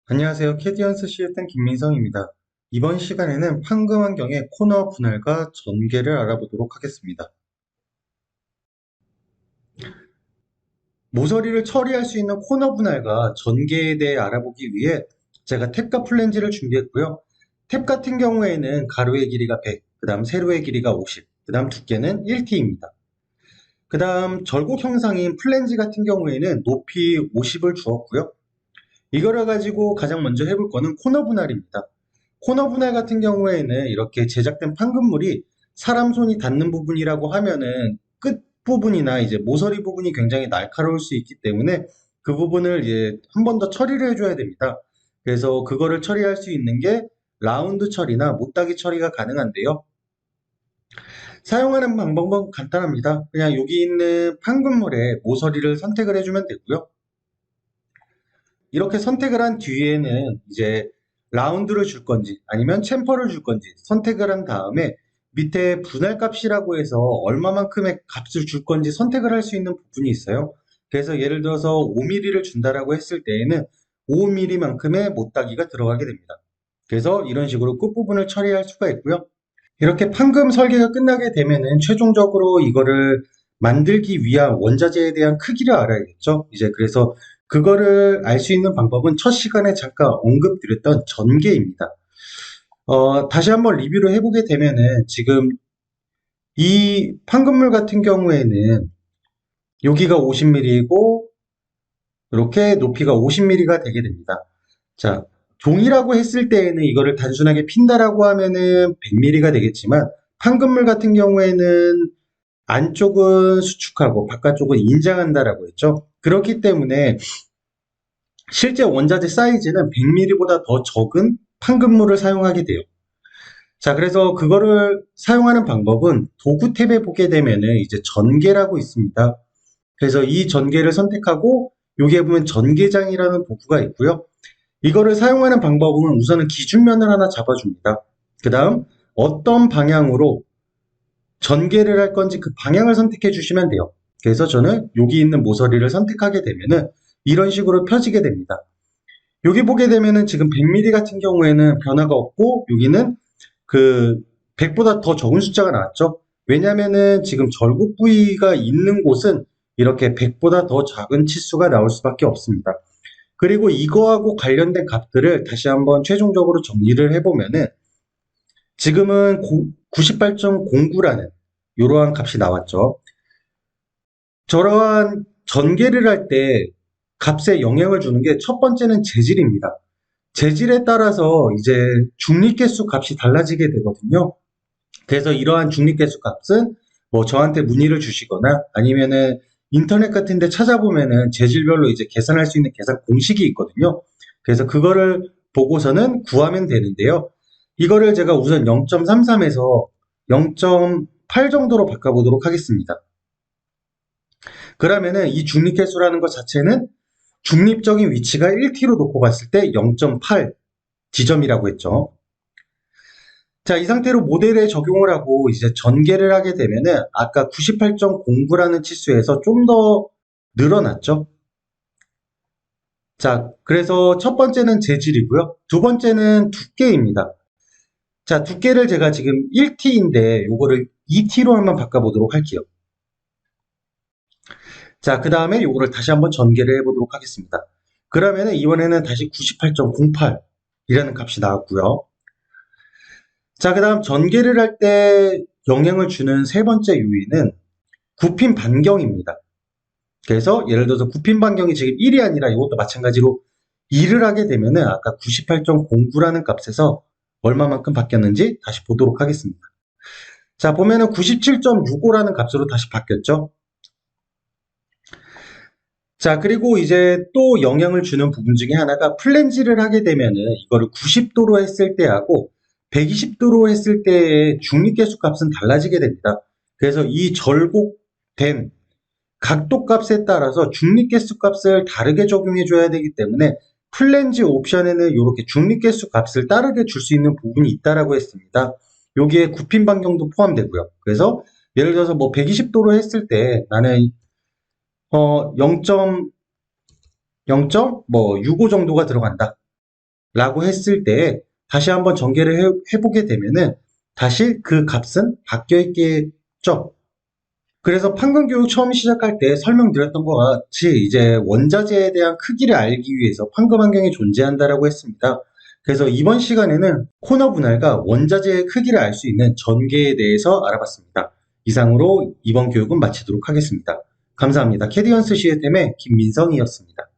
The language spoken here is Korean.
안녕하세요. 캐디언스 CFN 김민성입니다. 이번 시간에는 판금 환경의 코너 분할과 전개를 알아보도록 하겠습니다. 모서리를 처리할 수 있는 코너 분할과 전개에 대해 알아보기 위해 제가 탭과 플랜지를 준비했고요. 탭 같은 경우에는 가로의 길이가 100, 그 다음 세로의 길이가 50, 그 다음 두께는 1T입니다. 그 다음 절곡 형상인 플랜지 같은 경우에는 높이 50을 주었고요. 이거를 가지고 가장 먼저 해볼 거는 코너 분할입니다. 코너 분할 같은 경우에는 이렇게 제작된 판금물이 사람 손이 닿는 부분이라고 하면은 끝 부분이나 이제 모서리 부분이 굉장히 날카로울 수 있기 때문에 그 부분을 이제 한 번 더 처리를 해줘야 됩니다. 그래서 그거를 처리할 수 있는 게 라운드 처리나 못따기 처리가 가능한데요. 사용하는 방법은 간단합니다. 그냥 여기 있는 판금물에 모서리를 선택을 해주면 되고요. 이렇게 선택을 한 뒤에는 이제 라운드를 줄 건지 아니면 챔퍼를 줄 건지 선택을 한 다음에 밑에 분할 값이라고 해서 얼마만큼의 값을 줄 건지 선택을 할 수 있는 부분이 있어요. 그래서 예를 들어서 5mm를 준다라고 했을 때에는 5mm만큼의 못따기가 들어가게 됩니다. 그래서 이런 식으로 끝부분을 처리할 수가 있고요. 이렇게 판금 설계가 끝나게 되면은 최종적으로 이거를 만들기 위한 원자재에 대한 크기를 알아야겠죠. 이제 그래서 그거를 알 수 있는 방법은 첫 시간에 잠깐 언급드렸던 전개입니다. 다시 한번 리뷰를 해보게 되면은 지금 이 판금물 같은 경우에는 여기가 50mm이고 이렇게 높이가 50mm가 되게 됩니다. 자, 종이라고 했을 때에는 이거를 단순하게 핀다라고 하면은 100mm가 되겠지만 판금물 같은 경우에는 안쪽은 수축하고 바깥쪽은 인장한다라고 했죠. 그렇기 때문에 실제 원자재 사이즈는 100mm보다 더 적은 판금물을 사용하게 돼요. 자, 그래서 그거를 사용하는 방법은 도구 탭에 보게 되면은 이제 전개라고 있습니다. 그래서 이 전개를 선택하고 여기에 보면 전개장이라는 도구가 있고요. 이거를 사용하는 방법은 우선은 기준면을 하나 잡아줍니다. 그 다음 어떤 방향으로 전개를 할 건지 그 방향을 선택해 주시면 돼요. 그래서 저는 여기 있는 모서리를 선택하게 되면은 이런 식으로 펴지게 됩니다. 여기 보게 되면은 지금 100mm 같은 경우에는 변화가 없고 여기는 그 100보다 더 적은 숫자가 나왔죠. 왜냐면은 지금 절곡 부위가 있는 곳은 이렇게 100보다 더 작은 치수가 나올 수밖에 없습니다. 그리고 이거하고 관련된 값들을 다시 한번 최종적으로 정리를 해보면은 지금은 98.09라는 이러한 값이 나왔죠. 저러한 전개를 할 때 값에 영향을 주는 게 첫 번째는 재질입니다. 재질에 따라서 이제 중립계수 값이 달라지게 되거든요. 그래서 이러한 중립계수 값은 뭐 저한테 문의를 주시거나 아니면은 인터넷 같은 데 찾아보면은 재질별로 이제 계산할 수 있는 계산 공식이 있거든요. 그래서 그거를 보고서는 구하면 되는데요. 이거를 제가 우선 0.33에서 0.8 정도로 바꿔보도록 하겠습니다. 그러면은 이 중립계수라는 것 자체는 중립적인 위치가 1T로 놓고 봤을 때 0.8 지점이라고 했죠. 자, 이 상태로 모델에 적용을 하고 이제 전개를 하게 되면은 아까 98.09라는 치수에서 좀 더 늘어났죠. 자, 그래서 첫 번째는 재질이고요. 두 번째는 두께입니다. 자, 두께를 제가 지금 1T인데 요거를 2T로 한번 바꿔보도록 할게요. 자, 그 다음에 요거를 다시 한번 전개를 해보도록 하겠습니다. 그러면은 이번에는 다시 98.08이라는 값이 나왔고요. 자, 그 다음 전개를 할 때 영향을 주는 세 번째 요인은 굽힘 반경입니다. 그래서 예를 들어서 굽힘 반경이 지금 1이 아니라 이것도 마찬가지로 2를 하게 되면은 아까 98.09라는 값에서 얼마만큼 바뀌었는지 다시 보도록 하겠습니다. 자, 보면은 97.65라는 값으로 다시 바뀌었죠. 자, 그리고 이제 또 영향을 주는 부분 중에 하나가 플랜지를 하게 되면은 이거를 90도로 했을 때하고 120도로 했을 때의 중립계수 값은 달라지게 됩니다. 그래서 이 절곡된 각도 값에 따라서 중립계수 값을 다르게 적용해 줘야 되기 때문에 플랜지 옵션에는 이렇게 중립계수 값을 다르게 줄 수 있는 부분이 있다라고 했습니다. 여기에 굽힘 반경도 포함되고요. 그래서 예를 들어서 뭐 120도로 했을 때 나는 0.65 정도가 들어간다. 라고 했을 때 다시 한번 전개를 해보게 되면은 다시 그 값은 바뀌어 있겠죠. 그래서 판금 교육 처음 시작할 때 설명드렸던 것 같이 이제 원자재에 대한 크기를 알기 위해서 판금 환경이 존재한다라고 했습니다. 그래서 이번 시간에는 코너 분할과 원자재의 크기를 알 수 있는 전개에 대해서 알아봤습니다. 이상으로 이번 교육은 마치도록 하겠습니다. 감사합니다. 캐디언스 시스템의 김민성이었습니다.